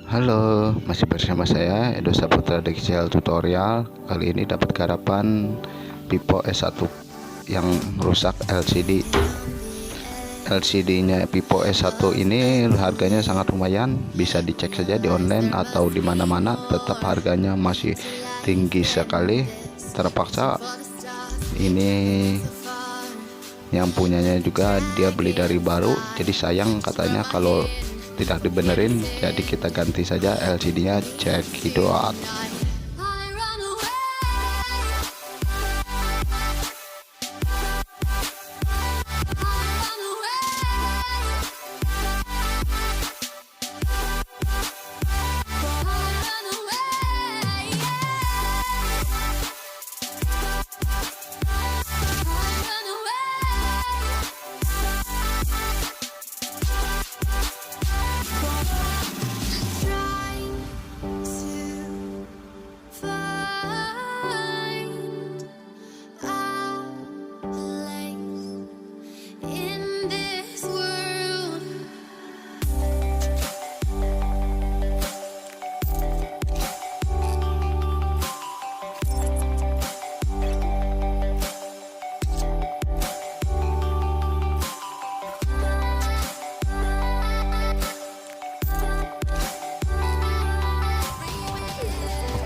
Halo, masih bersama saya Edo Saputra dari channel tutorial. Kali ini dapat garapan Vivo S1 yang rusak LCD. LCD-nya Vivo S1 ini harganya sangat lumayan, bisa dicek saja di online atau di mana-mana, tetap harganya masih tinggi sekali. Terpaksa ini yang punyanya juga dia beli dari baru, jadi sayang katanya kalau tidak dibenerin, jadi kita ganti saja LCD-nya, cekidot.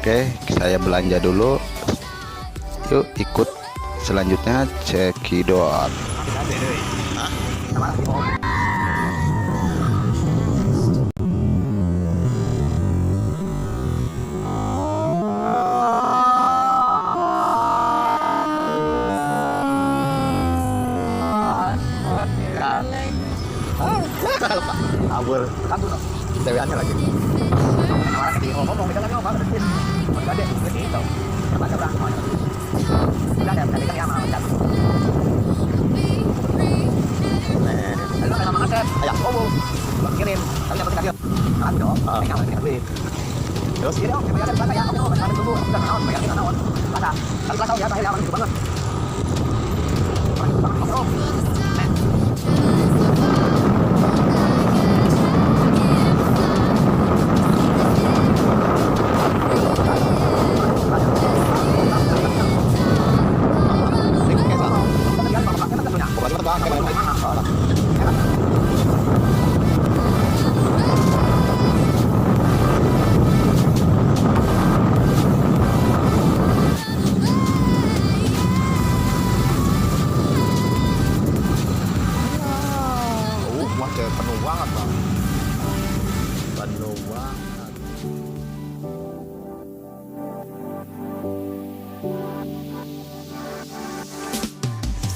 Oke, saya belanja dulu. Yuk ikut selanjutnya, cekidot. Kabur, kabur, ceweknya lagi. Orang lagi ngomong, kita lagi ngomong, terus nggak ada, gitu. Terbaca berapa? Nggak ada, tadi kan ya mau jatuh. Lalu kalau makan set, ayam ngomong, kirim, tapi dapat kita kirim. Kan dong, kamu kita beli. Terus ini dong, kita ada bahasa ya, kamu ada tunggu, udah naon, bayar kita naon, bahasa. Kan bahasa ya, bahasa yang banget. Banget, penuh banget bang, penuh banget.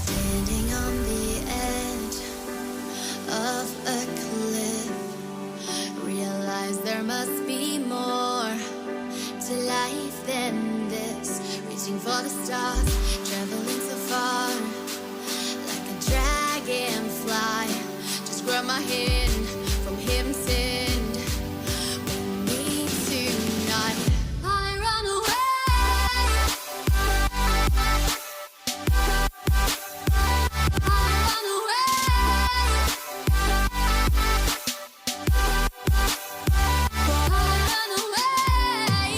Standing on the edge of a cliff, realize there must be more to life than this. Reaching for the stars, traveling so far, like a dragonfly. Grab my hand from heaven's end. We meet tonight. I run away. I run away. I run away.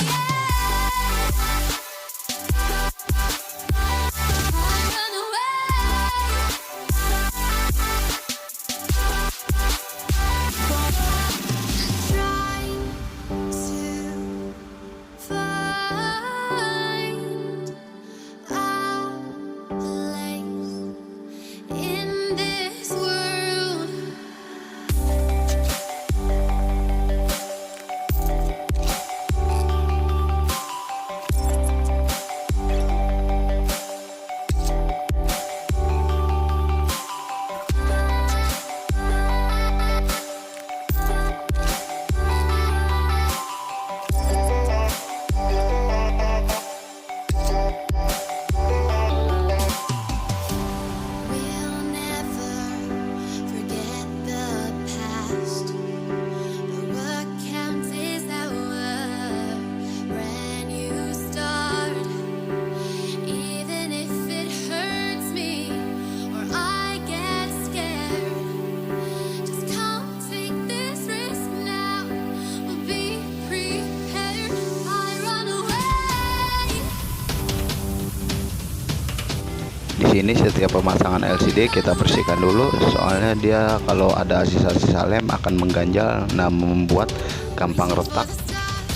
sini setiap pemasangan LCD kita bersihkan dulu, soalnya dia kalau ada sisa-sisa lem akan mengganjal, nah membuat gampang retak.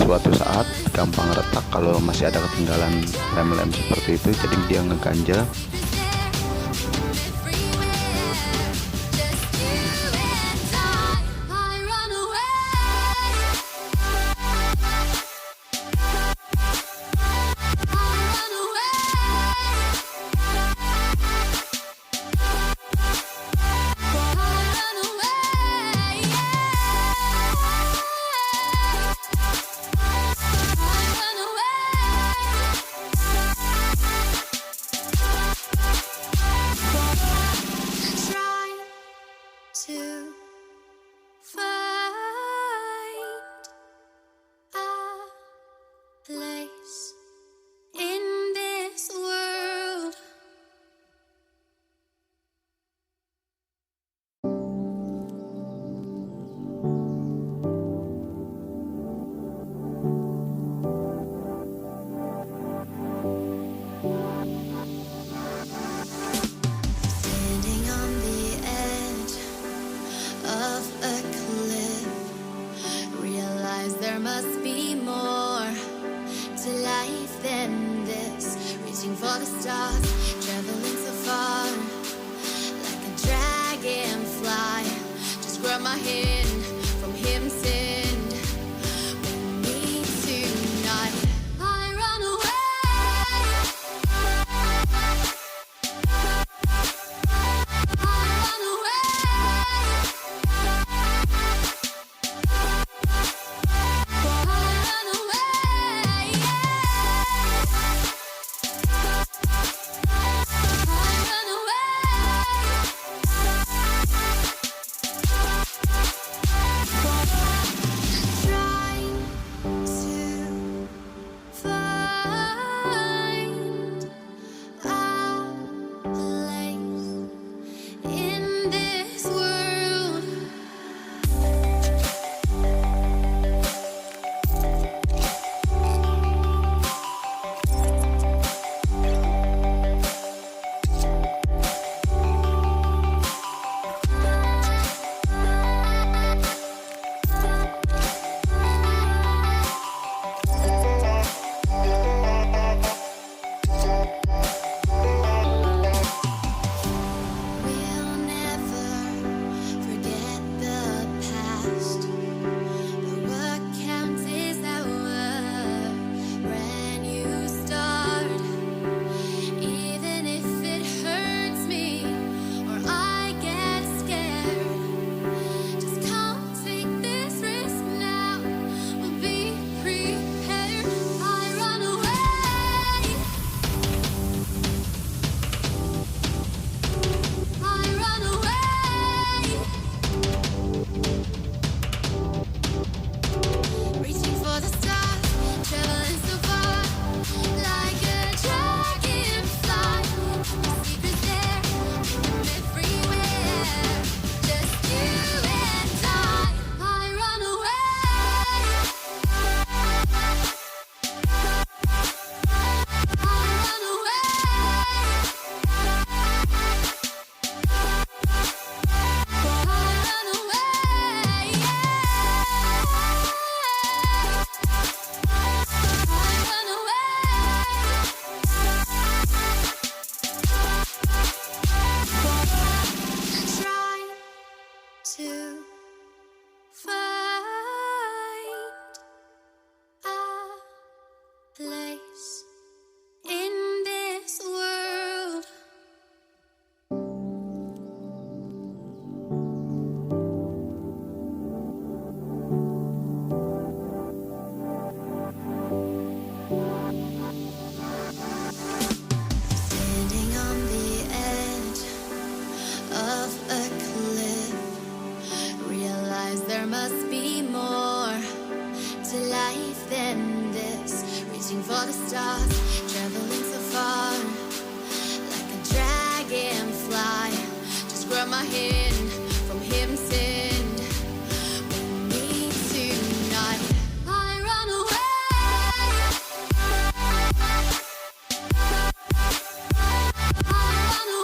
Suatu saat gampang retak kalau masih ada ketinggalan lem-lem seperti itu, jadi dia ngeganjel. To find a place in this world. Standing on the edge of a cliff, realize there must be more to life than this. Reaching for the stars, traveling so far, like a dragonfly. Just grab my hand from him, send me tonight. I run away. for the stars, traveling so far, like a dragonfly. Just grab my hand from him, send me tonight. I run away. I run away.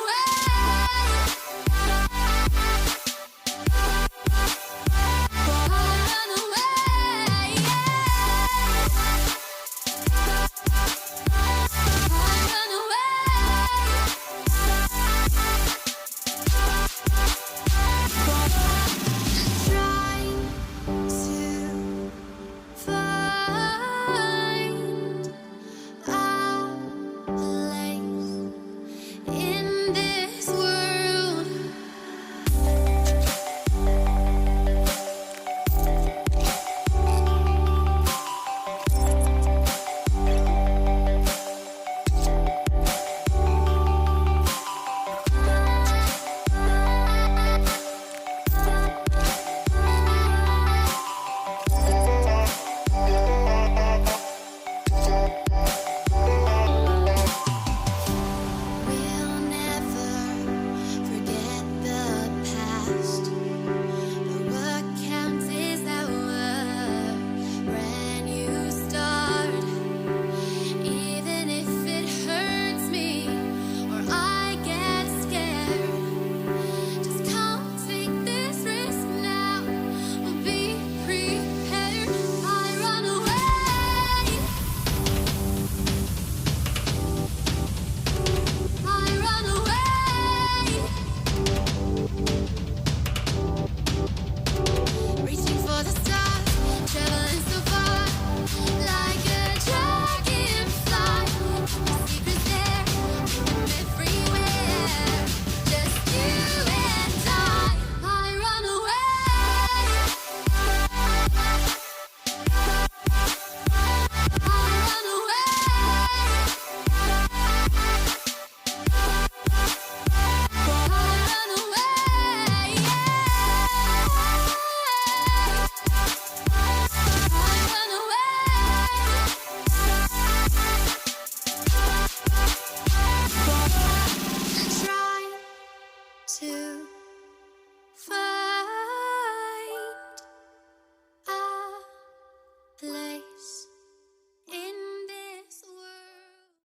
to